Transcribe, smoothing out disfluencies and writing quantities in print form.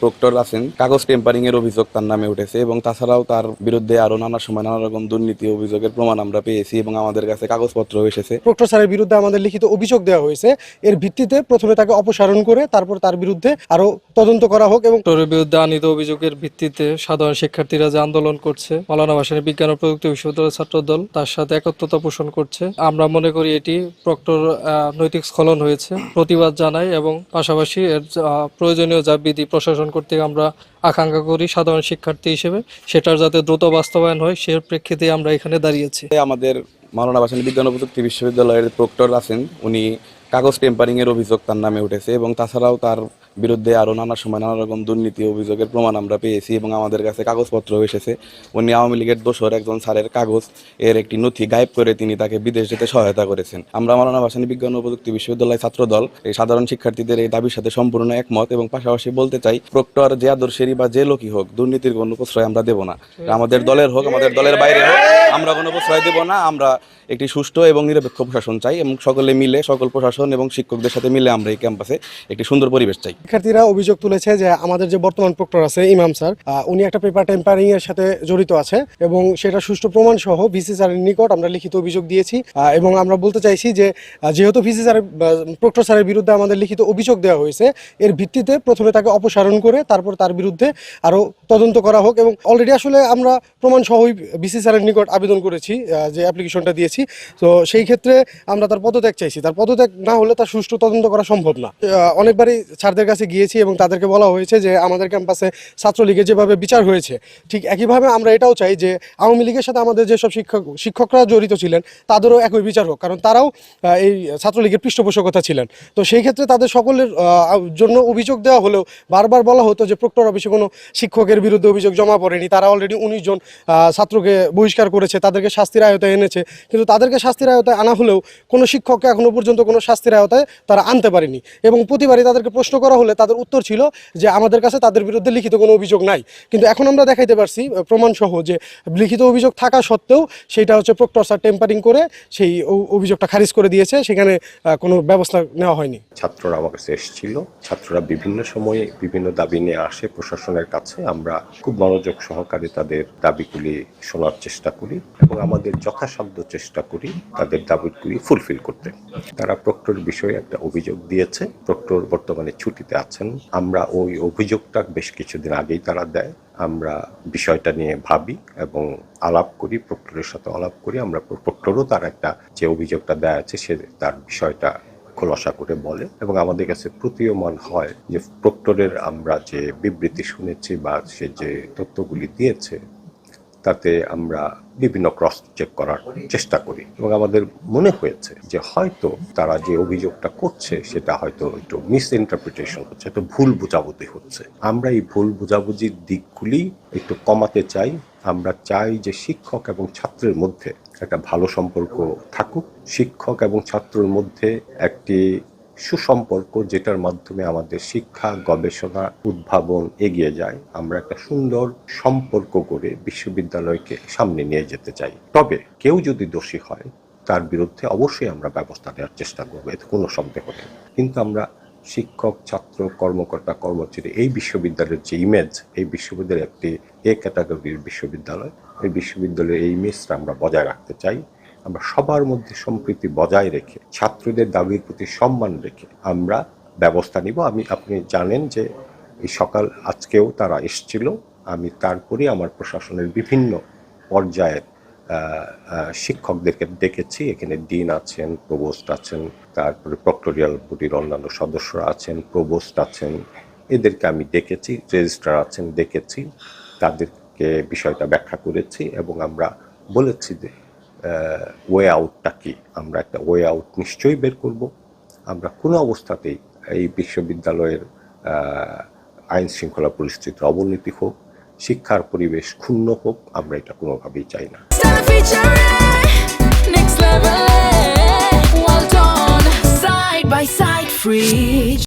Proctor আছেন, কাগজ tampering এর অভিযোগ তার নামে উঠেছে এবং তাছাড়াও তার বিরুদ্ধে আরো নানা সময় নানা রকম দুর্নীতি অভিযোগের প্রমাণ আমরা পেয়েছি এবং আমাদের কাছে কাগজপত্র এসেছে। প্রক্টর স্যারের বিরুদ্ধে আমাদের লিখিত অভিযোগ দেওয়া হয়েছে। এর ভিত্তিতে প্রথমে তাকে অপসারণ করে তারপর তার বিরুদ্ধে আরো তদন্ত করা হোক। এবং প্রক্টরের বিরুদ্ধে আনীত অভিযোগের ভিত্তিতে সাধারণ শিক্ষার্থীরা যে আন্দোলন করছে, মাওলানা ভাসানী বিজ্ঞান ও প্রযুক্তি বিশ্ববিদ্যালয়ের ছাত্রদল তার সাথে একত্রতা পোষণ করছে। আমরা মনে করি এটি প্রক্টর নৈতিক স্খলন হয়েছে, প্রতিবাদ জানাই এবং পাশাপাশি এর প্রয়োজনীয় যা বিধি প্রশাসন কর্তৃক আমরা আকাঙ্ক্ষা করি সাধারণ শিক্ষার্থী হিসেবে সেটার যাতে দ্রুত বাস্তবায়ন হয় সে প্রেক্ষিতে আমরা এখানে দাঁড়িয়েছি। আমাদের মাওলানা ভাসানী বিজ্ঞান ও প্রযুক্তি বিশ্ববিদ্যালয়ের প্রক্টর আছেন, উনি কাগজ টেম্পারিং এর অভিযোগ তার নামে উঠেছে এবং তাছাড়াও তার বিরুদ্ধে আরো নানা সময় নানা রকম দুর্নীতি অভিযোগের প্রমাণ আমরা পেয়েছি এবং আমাদের কাছে কাগজপত্র এসেছে। উনি আওয়ামী লীগের দোসর একজন স্যারের কাগজ এর একটি নথি গায়েব করে তিনি তাকে বিদেশ যেতে সহায়তা করেছেন। আমরা মাওলানা ভাসানী বিজ্ঞান ও প্রযুক্তি বিশ্ববিদ্যালয় ছাত্রদল এই সাধারণ শিক্ষার্থীদের এই দাবির সাথে সম্পূর্ণ একমত এবং পাশাপাশি বলতে চাই, প্রক্টর যে আদর্শেরই বা যে লোকই হোক, দুর্নীতির কোনো প্রশ্রয় আমরা দেব না। আমাদের দলের হোক, আমাদের দলের বাইরে হোক, আমরা কোনো প্রশ্রয় দেব না। আমরা একটি সুষ্ঠু এবং নিরপেক্ষ প্রশাসন চাই এবং সকলে মিলে, সকল প্রশাসন এবং শিক্ষকদের সাথে মিলে আমরা এই ক্যাম্পাসে একটি সুন্দর পরিবেশ চাই। শিক্ষার্থীরা অভিযোগ তুলেছে যে আমাদের যে বর্তমান প্রক্টর আছে ইমাম স্যার, উনি একটা পেপার টেম্পারিং এর সাথে জড়িত আছে এবং সেটা সুষ্ঠু প্রমাণ সহ ভিসি স্যারের নিকট আমরা লিখিত অভিযোগ দিয়েছি। এবং আমরা বলতে চাইছি যে যেহেতু ভিসি স্যারের প্রক্টর স্যারের বিরুদ্ধে আমাদের লিখিত অভিযোগ দেওয়া হয়েছে, এর ভিত্তিতে প্রথমে তাকে অপসারণ করে তারপর তার বিরুদ্ধে আরো তদন্ত করা হোক। এবং অলরেডি আসলে আমরা প্রমাণ সহই ভিসি স্যারের নিকট আবেদন করেছি, যে অ্যাপ্লিকেশনটা দিয়েছি। তো সেই ক্ষেত্রে আমরা তার পদত্যাগ চাইছি। তার পদত্যাগ না হলে তার সুষ্ঠু তদন্ত করা সম্ভব না। অনেকবারই স্যারদের কাছে গিয়েছি এবং তাদেরকে বলা হয়েছে যে আমাদের ক্যাম্পাসে ছাত্রলীগের যেভাবে বিচার হয়েছে ঠিক একইভাবে আমরা এটাও চাই যে আওয়ামী লীগের সাথে আমাদের যেসব শিক্ষকরা জড়িত ছিলেন তাদেরও একই বিচার হোক, কারণ তারাও এই ছাত্রলীগের পৃষ্ঠপোষকতা ছিলেন। তো সেই ক্ষেত্রে তাদের সকলের জন্য অভিযোগ দেওয়া হলেও বারবার বলা হতো যে প্রক্টর অফিসে কোনো শিক্ষকের বিরুদ্ধে অভিযোগ জমা পড়েনি, তারা অলরেডি 19 জন ছাত্রকে বহিষ্কার করেছে, তাদেরকে শাস্তির আয়তায় এনেছে। কিন্তু তাদেরকে শাস্তির আয়তায় আনা হলেও কোনো শিক্ষককে এখনো পর্যন্ত কোনো শাস্তির আয়তায় তারা আনতে পারেনি। এবং প্রতিবারই তাদেরকে প্রশ্ন করা হলে তাদের উত্তর ছিল যে আমাদের কাছে তাদের বিরুদ্ধে লিখিত কোনো অভিযোগ নাই। কিন্তু এখন আমরা দেখাইতে পারছি প্রমাণ সহ যে লিখিত অভিযোগ থাকা সত্ত্বেও সেটা হচ্ছে প্রক্টর স্যার টেম্পারিং করে সেই অভিযোগটা খারিজ করে দিয়েছে, সেখানে কোনো ব্যবস্থা নেওয়া হয়নি। ছাত্ররা আমার কাছে এসেছিল, ছাত্ররা বিভিন্ন সময়ে বিভিন্ন দাবি নিয়ে আসে প্রশাসনের কাছে। আমরা খুব মনোযোগ সহকারে তাদের দাবিগুলি শোনার চেষ্টা করি এবং আমাদের যথাসাধ্য চেষ্টা করি তাদের দাবিগুলি ফুলফিল করতে। তারা প্রক্টর বিষয়ে একটা অভিযোগ দিয়েছে, প্রক্টর বর্তমানে ছুটিতে আছেন। আমরা ওই অভিযোগটা বেশ কিছুদিন আগেই তারা দেয়, আমরা বিষয়টা নিয়ে ভাবি এবং আলাপ করি, প্রক্টরের সাথে আলাপ করি। আমরা প্রক্টরও তার একটা যে অভিযোগটা দেয়া আছে সে তার বিষয়টা খোলাসা করে বলে এবং আমাদের কাছে প্রতীয়মান হয় যে প্রক্টরের আমরা যে বিবৃতি শুনেছি বা সে যে তথ্যগুলি দিয়েছে তাতে আমরা বিভিন্ন ক্রস চেক করার চেষ্টা করি এবং আমাদের মনে হয়েছে যে হয়তো তারা যে অভিযোগটা করছে সেটা হয়তো একটু মিস ইন্টারপ্রিটেশন হচ্ছে, একটু ভুল বোঝাবুঝি হচ্ছে। আমরা এই ভুল বোঝাবুঝির দিকগুলি একটু কমাতে চাই। আমরা চাই যে শিক্ষক এবং ছাত্রের মধ্যে একটা ভালো সম্পর্ক থাকুক, শিক্ষক এবং ছাত্রের মধ্যে একটি সুসম্পর্ক যেটার মাধ্যমে আমাদের শিক্ষা, গবেষণা, উদ্ভাবন এগিয়ে যায়। আমরা একটা সুন্দর সম্পর্ক করে বিশ্ববিদ্যালয়কে সামনে নিয়ে যেতে চাই। তবে কেউ যদি দোষী হয় তার বিরুদ্ধে অবশ্যই আমরা ব্যবস্থা নেওয়ার চেষ্টা করবো, এতে কোনো সন্দেহ নেই। কিন্তু আমরা শিক্ষক, ছাত্র, কর্মকর্তা, কর্মচারী এই বিশ্ববিদ্যালয়ের যে ইমেজ, এই বিশ্ববিদ্যালয় একটি এ ক্যাটাগরির বিশ্ববিদ্যালয়, এই বিশ্ববিদ্যালয়ের এই ইমেজটা আমরা বজায় রাখতে চাই। আমরা সবার মধ্যে সম্প্রীতি বজায় রেখে, ছাত্রদের দাবির প্রতি সম্মান রেখে আমরা ব্যবস্থা নিব। আপনি জানেন যে এই সকাল আজকেও তারা এসেছিল, আমি তারপরে আমার প্রশাসনের বিভিন্ন পর্যায়ের শিক্ষকদেরকে ডেকেছি। এখানে ডিন আছেন, প্রভোস্ট আছেন, তারপরে প্রক্টোরিয়াল বডির অন্যান্য সদস্যরা আছেন, প্রভোস্ট আছেন, এদেরকে আমি ডেকেছি, রেজিস্ট্রার আছেন ডেকেছি, তাদেরকে বিষয়টা ব্যাখ্যা করেছি এবং আমরা বলেছি যে ওয়ে আউটটা কি। আমরা একটা ওয়ে আউট নিশ্চয়ই বের করব। আমরা কোনো অবস্থাতেই এই বিশ্ববিদ্যালয়ের আইন শৃঙ্খলা পরিস্থিতির অবনতি হোক, শিক্ষার পরিবেশ ক্ষুণ্ণ হোক, আমরা এটা কোনোভাবেই চাই না। Well done, side by side, free